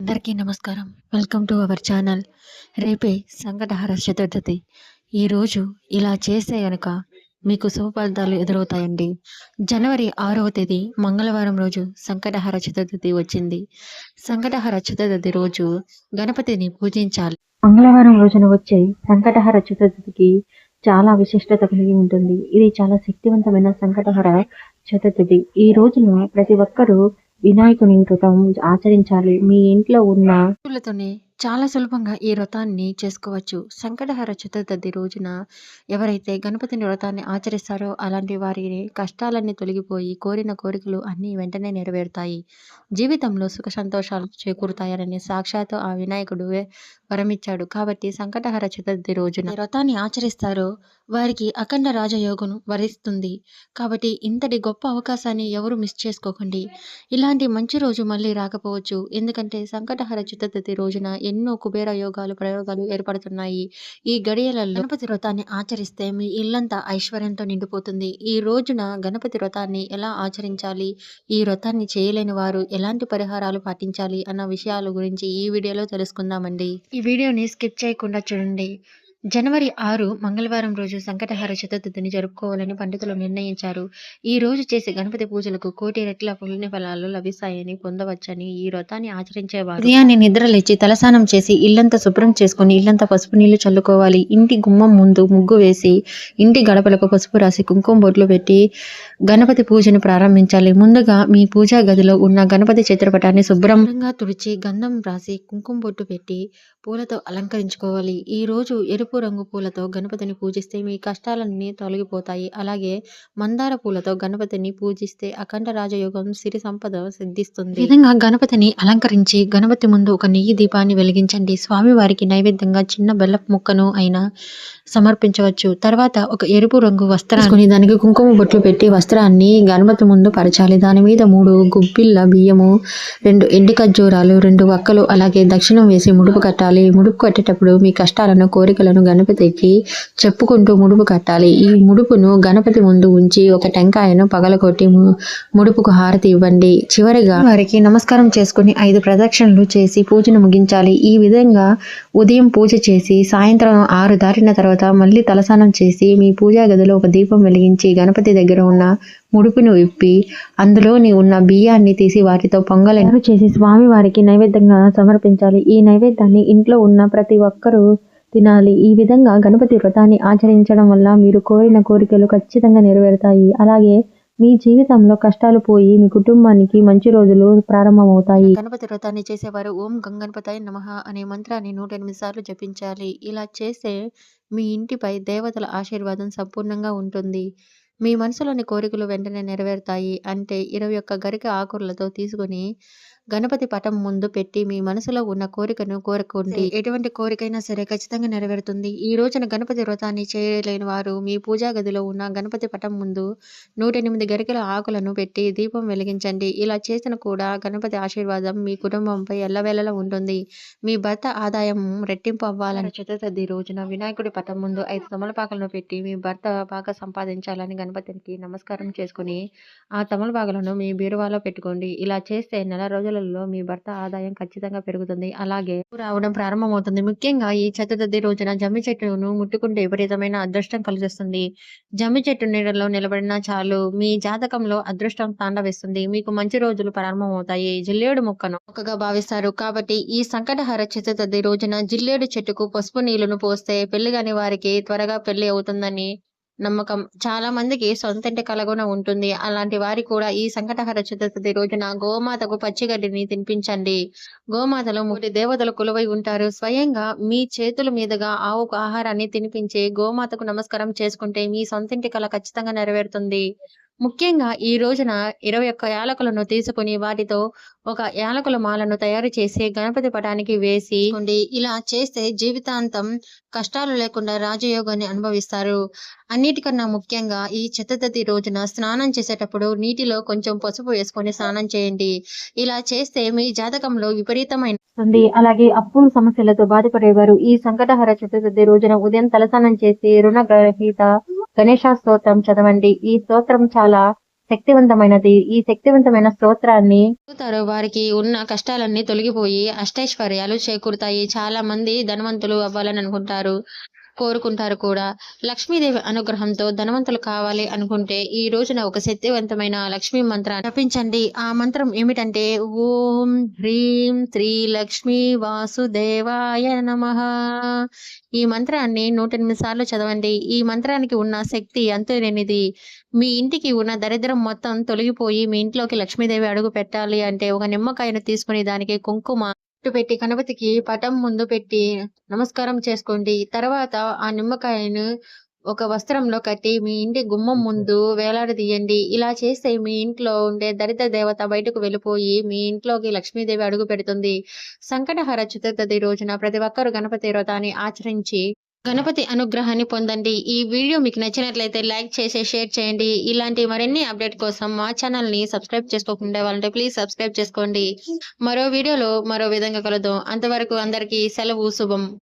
అందరికీ నమస్కారం. Welcome to our channel. రేపే సంకటహర చతుర్థి. ఈరోజు ఇలా చేస్తే గనక మీకు శుభ ఫలితాలు ఎదురవుతాయండి. జనవరి 6వ తేదీ మంగళవారం రోజు సంకటహర చతుర్థి వచ్చింది. సంకటహర చతుర్థి రోజు గణపతిని పూజించాలి. మంగళవారం రోజున వచ్చే సంకటహర చతుర్థికి చాలా విశిష్టత కలిగి ఉంటుంది. ఇది చాలా శక్తివంతమైన సంకటహర చతుర్థి. ఈ రోజున ప్రతి ఒక్కరూ వినాయకుని వ్రతం ఆచరించాలి. మీ ఇంట్లో ఉన్న వస్తువులతోనే చాలా సులభంగా ఈ వ్రతాన్ని చేసుకోవచ్చు. సంకటహర చతుర్థి రోజున ఎవరైతే గణపతిని వ్రతాన్ని ఆచరిస్తారో అలాంటి వారి కష్టాలన్నీ తొలగిపోయి కోరిన కోరికలు అన్నీ వెంటనే నెరవేరుతాయి. జీవితంలో సుఖ సంతోషాలు చేకూరుతాయని సాక్షాత్తు ఆ వినాయకుడు వరమిచ్చాడు. కాబట్టి సంకటహర చతుర్థి రోజున వ్రతాన్ని ఆచరిస్తారో వారికి అఖండ రాజయోగం వరిస్తుంది. కాబట్టి ఇంతటి గొప్ప అవకాశాన్ని ఎవరు మిస్ చేసుకోకండి. ఇలాంటి మంచి రోజు మళ్ళీ రాకపోవచ్చు. ఎందుకంటే సంకటహర చతుర్థి రోజున ఎన్నో కుబేర యోగాలు ప్రయోగాలు ఏర్పడుతున్నాయి. ఈ గడియలలో గణపతి వ్రతాన్ని ఆచరిస్తే మీ ఇల్లంతా ఐశ్వర్యంతో నిండిపోతుంది. ఈ రోజున గణపతి వ్రతాన్ని ఎలా ఆచరించాలి, ఈ వ్రతాన్ని చేయలేని వారు ఎలాంటి పరిహారాలు పాటించాలి అన్న విషయాల గురించి ఈ వీడియోలో తెలుసుకుందామండి. ఈ వీడియోని స్కిప్ చేయకుండా చూడండి. జనవరి 6 మంగళవారం రోజు సంకటహర చతుర్థిని జరుపుకోవాలని పండితులు నిర్ణయించారు. ఈ రోజు చేసే గణపతి పూజలకు 1,00,00,000 రెట్ల పుణ్య ఫలాలు లభిస్తాయని పొందవచ్చని ఈ వ్రతాన్ని ఆచరించేవారు ఉదయాన్నే నిద్రలేచి తలస్నానం చేసి ఇల్లంతా శుభ్రం చేసుకుని ఇల్లంతా పసుపు నీళ్లు చల్లుకోవాలి. ఇంటి గుమ్మం ముందు ముగ్గు వేసి ఇంటి గడపలకు పసుపు రాసి కుంకుమ బొట్లు పెట్టి గణపతి పూజను ప్రారంభించాలి. ముందుగా మీ పూజా గదిలో ఉన్న గణపతి చిత్రపటాన్ని శుభ్రంగా తుడిచి గంధం రాసి కుంకుమ బొట్టు పెట్టి పూలతో అలంకరించుకోవాలి. ఈ రోజు ఎరుపు రంగు పూలతో గణపతిని పూజిస్తే మీ కష్టాలన్నీ తొలగిపోతాయి. అలాగే మందార పూలతో గణపతిని పూజిస్తే అఖండ రాజయోగం సిరి సంపద సిద్ధిస్తుంది. ఈ విధంగా గణపతిని అలంకరించి గణపతి ముందు ఒక నెయ్యి దీపాన్ని వెలిగించండి. స్వామివారికి నైవేద్యంగా చిన్న బెల్లపు ముక్కను అయినా సమర్పించవచ్చు. తర్వాత ఒక ఎరుపు రంగు వస్త్రాన్ని దానికి కుంకుమ బొట్లు పెట్టి వస్త్రాన్ని గణపతి ముందు పరచాలి. దాని మీద 3 గుప్పిళ్ళ బియ్యము, 2 ఎండు ఖర్జూరాలు, 2 వక్కలు అలాగే దక్షిణం వేసి ముడుపు కట్టాలి. ముడుపు కట్టేటప్పుడు మీ కష్టాలను కోరికలను గణపతికి చెప్పుకుంటూ ముడుపు కట్టాలి. ఈ ముడుపును గణపతి ముందు ఉంచి ఒక టెంకాయను పగలగొట్టి ముడుపుకు హారతి ఇవ్వండి. చివరిగా వారికి నమస్కారం చేసుకుని 5 ప్రదక్షిణలు చేసి పూజను ముగించాలి. ఈ విధంగా ఉదయం పూజ చేసి సాయంత్రం 6 దాటిన తర్వాత మళ్ళీ తలస్నానం చేసి మీ పూజా గదిలో ఒక దీపం వెలిగించి గణపతి దగ్గర ఉన్న ముడుపును విప్పి అందులోని ఉన్న బియ్యాన్ని తీసి వాటితో పొంగలను చేసి స్వామివారికి నైవేద్యంగా సమర్పించాలి. ఈ నైవేద్యాన్ని ఇంట్లో ఉన్న ప్రతి ఒక్కరూ తినాలి. ఈ విధంగా గణపతి వ్రతాన్ని ఆచరించడం వల్ల మీరు కోరిన కోరికలు ఖచ్చితంగా నెరవేరుతాయి. అలాగే మీ జీవితంలో కష్టాలు పోయి మీ కుటుంబానికి మంచి రోజులు ప్రారంభమవుతాయి. గణపతి వ్రతాన్ని చేసేవారు ఓం గంగణపతాయ నమః అనే మంత్రాన్ని 108 సార్లు జపించాలి. ఇలా చేస్తే మీ ఇంటిపై దేవతల ఆశీర్వాదం సంపూర్ణంగా ఉంటుంది. మీ మనసులోని కోరికలు వెంటనే నెరవేరుతాయి. అంటే 21 గరిక ఆకులతో తీసుకుని గణపతి పటం ముందు పెట్టి మీ మనసులో ఉన్న కోరికను కోరుకోండి. ఎటువంటి కోరికైనా సరే ఖచ్చితంగా నెరవేరుతుంది. ఈ రోజున గణపతి వ్రతాన్ని చేయలేని వారు మీ పూజా గదిలో ఉన్న గణపతి పటం ముందు 108 గరికల ఆకులను పెట్టి దీపం వెలిగించండి. ఇలా చేసిన కూడా గణపతి ఆశీర్వాదం మీ కుటుంబంపై ఎల్లవేళలా ఉంటుంది. మీ భర్త ఆదాయం రెట్టింపు అవ్వాలని చతుర్థి రోజున వినాయకుడి పటం ముందు 5 తమలపాకులను పెట్టి మీ భర్త బాగా సంపాదించాలని గణపతికి నమస్కారం చేసుకుని ఆ తమలపాకులను మీ బీరువాలో పెట్టుకోండి. ఇలా చేస్తే నెల రోజులలో మీ భర్త ఆదాయం ఖచ్చితంగా పెరుగుతుంది. అలాగే రావడం ప్రారంభమవుతుంది. ముఖ్యంగా ఈ చతుర్థి రోజున జమ్మి చెట్టును ముట్టుకుంటే విపరీతమైన అదృష్టం కలిగిస్తుంది. జమ్మి చెట్టు నీడలో నిలబడినా చాలు మీ జాతకంలో అదృష్టం తాండవిస్తుంది. మీకు మంచి రోజులు ప్రారంభమవుతాయి. జిల్లేడు మొక్కను మొక్కగా భావిస్తారు. కాబట్టి ఈ సంకటహర చతుర్థి రోజున జిల్లేడు చెట్టుకు పసుపు నీళ్లను పోస్తే పెళ్లి కాని వారికి త్వరగా పెళ్లి అవుతుందని నమ్మకం. చాలా మందికి సొంతంటి కల కూడా ఉంటుంది. అలాంటి వారి కూడా ఈ సంకటహర చతుర్థి రోజున గోమాతకు పచ్చిగడ్డిని తినిపించండి. గోమాతలో 3 దేవతలు కొలువై ఉంటారు. స్వయంగా మీ చేతుల మీదుగా ఆవుకు ఆహారాన్ని తినిపించి గోమాతకు నమస్కారం చేసుకుంటే మీ సొంతింటి కల ఖచ్చితంగా నెరవేరుతుంది. ముఖ్యంగా ఈ రోజున 21 యాలకులను తీసుకుని వాటితో ఒక యాలకుల మాలను తయారు చేసి గణపతి పటానికి వేసి ఇలా చేస్తే జీవితాంతం కష్టాలు లేకుండా రాజయోగాన్ని అనుభవిస్తారు. అన్నిటికన్నా ముఖ్యంగా ఈ చతుర్థి రోజున స్నానం చేసేటప్పుడు నీటిలో కొంచెం పసుపు వేసుకొని స్నానం చేయండి. ఇలా చేస్తే మీ జాతకంలో విపరీతమైన అలాగే అప్పుల సమస్యలతో బాధపడేవారు ఈ సంకటహర చతుర్థి రోజున ఉదయం తలస్నానం చేసి రుణగ్రహీత గణేశ స్తోత్రం చదవండి. ఈ స్తోత్రం చాలా శక్తివంతమైనది. ఈ శక్తివంతమైన స్తోత్రాన్ని చదువుతారో వారికి ఉన్న కష్టాలన్నీ తొలగిపోయి అష్టైశ్వర్యాలు చేకూరుతాయి. చాలా మంది ధనవంతులు అవ్వాలని అనుకుంటారు, కోరుకుంటారు కూడా. లక్ష్మీదేవి అనుగ్రహంతో ధనవంతులు కావాలి అనుకుంటే ఈ రోజున ఒక శక్తివంతమైన లక్ష్మీ మంత్రాన్ని జపించండి. ఆ మంత్రం ఏమిటంటే ఓం హ్రీం శ్రీ లక్ష్మీ వాసుదేవాయ నమః. ఈ మంత్రాన్ని 108 సార్లు చదవండి. ఈ మంత్రానికి ఉన్న శక్తి అంతులేనిది. మీ ఇంటికి ఉన్న దరిద్రం మొత్తం తొలగిపోయి మీ ఇంట్లోకి లక్ష్మీదేవి అడుగు పెట్టాలి అంటే ఒక నిమ్మకాయను తీసుకుని దానికి కుంకుమ బొట్టు పెట్టి గణపతికి పటం ముందు పెట్టి నమస్కారం చేసుకోండి. తర్వాత ఆ నిమ్మకాయను ఒక వస్త్రంలో కట్టి మీ ఇంటి గుమ్మం ముందు వేలాడదీయండి. ఇలా చేస్తే మీ ఇంట్లో ఉండే దరిద్ర దేవత బయటకు వెళ్ళిపోయి మీ ఇంట్లోకి లక్ష్మీదేవి అడుగు పెడుతుంది. సంకటహర చతుర్థి రోజున ప్రతి ఒక్కరూ గణపతి వ్రతాన్ని ఆచరించి గణపతి అనుగ్రహాన్ని పొందండి. ఈ వీడియో మీకు నచ్చినట్లయితే లైక్ చేసి షేర్ చేయండి. ఇలాంటి మరిన్ని అప్డేట్ కోసం మా ఛానల్‌ని సబ్స్క్రైబ్ చేసుకోకుండా వాళ్ళంటే ప్లీజ్ సబ్స్క్రైబ్ చేసుకోండి. మరో వీడియోలో మరో విధంగా కలుద్దాం. అంతవరకు అందరికీ సెలవు. శుభం.